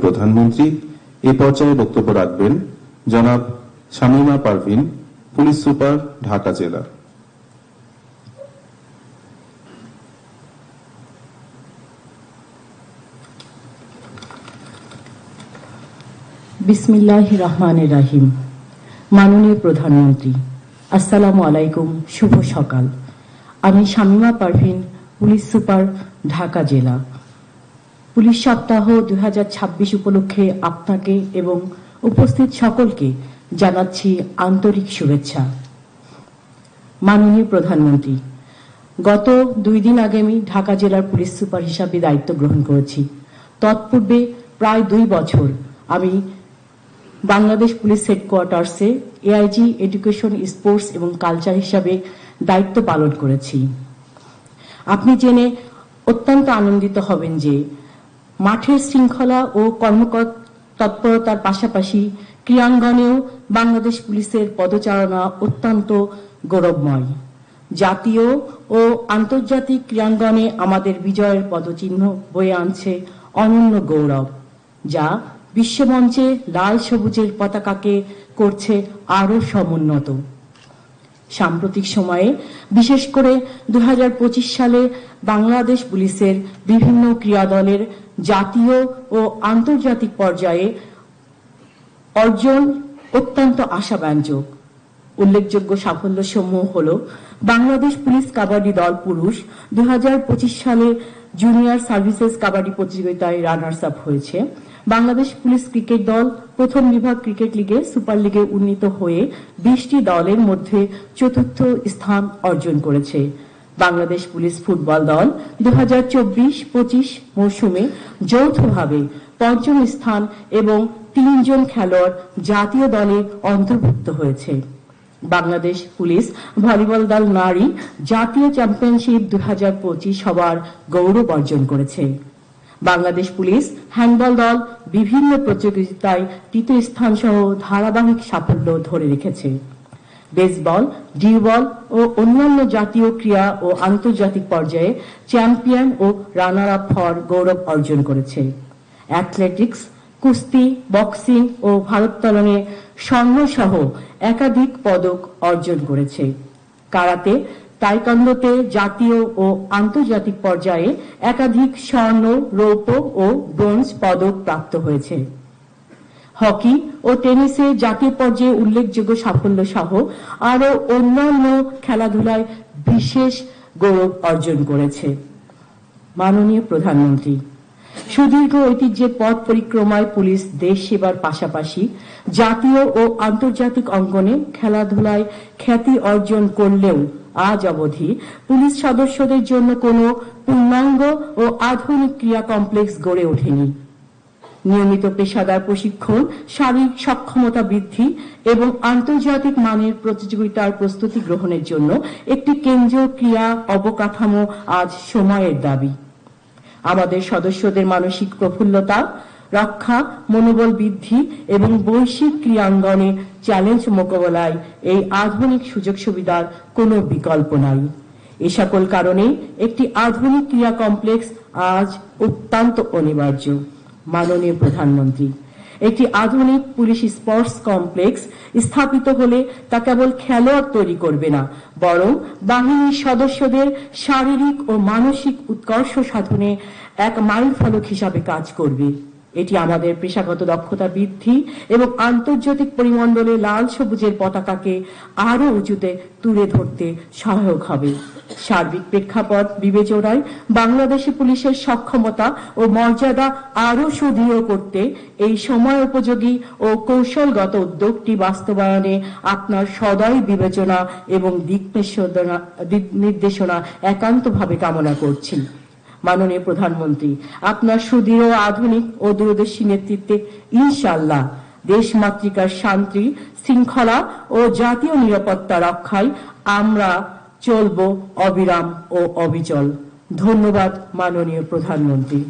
প্রধানমন্ত্রী এ পর্যায়ে বক্তব্য রাখবেন জনাব শামীমা পারভিন, পুলিশ সুপার, ঢাকা জেলা। বিসমিল্লাহির রহমানির রহিম। মাননীয় প্রধানমন্ত্রী, আসসালামু আলাইকুম, শুভ সকাল। আমি শামীমা পারভিন, পুলিশ সুপার, ঢাকা জেলা। পুলিশ সপ্তাহ 2026 উপলক্ষে আপনাকে এবং উপস্থিত সকলকে জানাচ্ছি আন্তরিক শুভেচ্ছা। মাননীয় প্রধানমন্ত্রী, গত 2 দিন আগে আমি ঢাকা জেলার পুলিশ সুপার হিসাবে দায়িত্ব গ্রহণ করেছি। তৎপূর্বে প্রায় 2 বছর আমি বাংলাদেশ পুলিশ হেডকোয়ার্টার্সে এআইজি এডুকেশন, স্পোর্টস এবং কালচার হিসাবে দায়িত্ব পালন করেছি। আপনি জেনে অত্যন্ত আনন্দিত হবেন যে মাঠের শৃঙ্খলা ও কর্মতৎপরতার পাশাপাশি ক্রীড়াঙ্গনেও বাংলাদেশ পুলিশের পদচারণা অত্যন্ত গৌরবময়। জাতীয় ও আন্তর্জাতিক ক্রীড়াঙ্গনে আমাদের বিজয়ের পদচিহ্ন বয়ে আনছে অনন্য গৌরব, যা বিশ্বমঞ্চে লাল সবুজের পতাকাকে করছে আরো সমুন্নত। সাম্প্রতিক সময়ে বিশেষ করে 2025 সালে বাংলাদেশ পুলিশের বিভিন্ন ক্রীড়া দলের জাতীয় ও আন্তর্জাতিক পর্যায়ে অর্জন অত্যন্ত আশাব্যঞ্জক। উল্লেখযোগ্য সাফল্যসমূহ হল বাংলাদেশ পুলিশ কাবাডি দল পুরুষ 2025 সালে জুনিয়র সার্ভিসেস কাবাডি প্রতিযোগিতায় রানার্স আপ হয়েছে। বাংলাদেশ পুলিশ ক্রিকেট দল প্রথম বিভাগ ক্রিকেট লিগে সুপার লিগে উন্নীত হয়ে 20টি দলের মধ্যে 4র্থ স্থান অর্জন করেছে। বাংলাদেশ পুলিশ ফুটবল দল 2024-25 মৌসুমে যৌথভাবে 5ম স্থান এবং 3 জন খেলোয়াড় জাতীয় দলে অন্তর্ভুক্ত হয়েছে। বাংলাদেশ পুলিশ ভলিবল দল নারী জাতীয় চ্যাম্পিয়নশিপ 2025 হবার গৌরব অর্জন করেছে। বাংলাদেশ পুলিশ হ্যান্ডবল দল বিভিন্ন প্রতিযোগিতায় 3য় স্থান সহ ধারাবাহিক সাফল্য ধরে রেখেছে। বেসবল, ডিউবল ও অন্যান্য জাতীয় ক্রীড়া ও আন্তর্জাতিক পর্যায়ে চ্যাম্পিয়ন ও রানার আপ হওয়ার গৌরব অর্জন করেছে। অ্যাথলেটিক্স, কুস্তি, বক্সিং ও ভারোত্তোলনে স্বর্ণ সহ একাধিক পদক অর্জন করেছে। কারাতে, তাইকোয়ান্দোতে জাতীয় ও আন্তর্জাতিক পর্যায়ে একাধিক স্বর্ণ, রৌপ্য ও ব্রোঞ্জ পদক প্রাপ্ত হয়েছে। হকি ও টেনিসে জাতীয় পর্যায়ে উল্লেখযোগ্য সাফল্য সহ আরো অন্যান্য খেলাধুলায় বিশেষ গৌরব অর্জন করেছে। মাননীয় প্রধানমন্ত্রী, সুদীর্ঘ ঐতিহ্যের পথ পরিক্রমায় পুলিশ দেশ সেবার পাশাপাশি জাতীয় ও আন্তর্জাতিক অঙ্গনে খেলাধুলায় খ্যাতি অর্জন করলেও আজ অবধি পুলিশ সদস্যদের জন্য কোনো পূর্ণাঙ্গ ও আধুনিক ক্রীড়া কমপ্লেক্স গড়ে ওঠেনি। নিয়মিত পেশাদার প্রশিক্ষণ, শারীরিক সক্ষমতা বৃদ্ধি এবং আন্তর্জাতিক মানের প্রতিযোগিতার প্রস্তুতি গ্রহণের জন্য একটি কেন্দ্রীয় ক্রীড়া অবকাঠামো আজ সময়ের দাবি। আমাদের সদস্যদের মানসিক প্রফুল্লতা রক্ষা, মনোবল বৃদ্ধি এবং বৈশ্বিক ক্রীড়াঙ্গনে চ্যালেঞ্জ মোকাবেলায় এই আধুনিক সুযোগ সুবিধার কোনো বিকল্প নাই। এ সকল কারণে একটি আধুনিক ক্রীড়া কমপ্লেক্স আজ অত্যন্ত অনিবার্য। মাননীয় প্রধানমন্ত্রী, একটি আধুনিক পুলিশ স্পোর্টস কমপ্লেক্স স্থাপিত হলে তা কেবল খেলোয়াড় তৈরি করবে না, বরং বাহিনীর সদস্যদের শারীরিক ও মানসিক উৎকর্ষ সাধনে এক মাইলফলক হিসাবে কাজ করবে। এটি আমাদের পেশাগত দক্ষতা বৃদ্ধি এবং আন্তর্জাতিক পরিমণ্ডলে লাল সবুজের পতাকাকে আরো উঁচুতে তুলে ধরতে সহায়ক হবে। সার্বিক প্রেক্ষাপট বিবেচনায় বাংলাদেশি পুলিশের সক্ষমতা ও মর্যাদা আরো সুদৃঢ় করতে এই সময় উপযোগী ও কৌশলগত উদ্যোগটি বাস্তবায়নে আপনার সদয় বিবেচনা এবং দিক নির্দেশনা একান্তভাবে কামনা করছি। মাননীয় প্রধানমন্ত্রী, আপনার সুদৃঢ়, আধুনিক ও দূরদর্শী নেতৃত্বে ইনশাআল্লাহ দেশমাতৃকার শান্তি, শৃঙ্খলা ও জাতীয় নিরাপত্তা রক্ষায় আমরা চলব অবিরাম ও অবিচল। ধন্যবাদ মাননীয় প্রধানমন্ত্রী।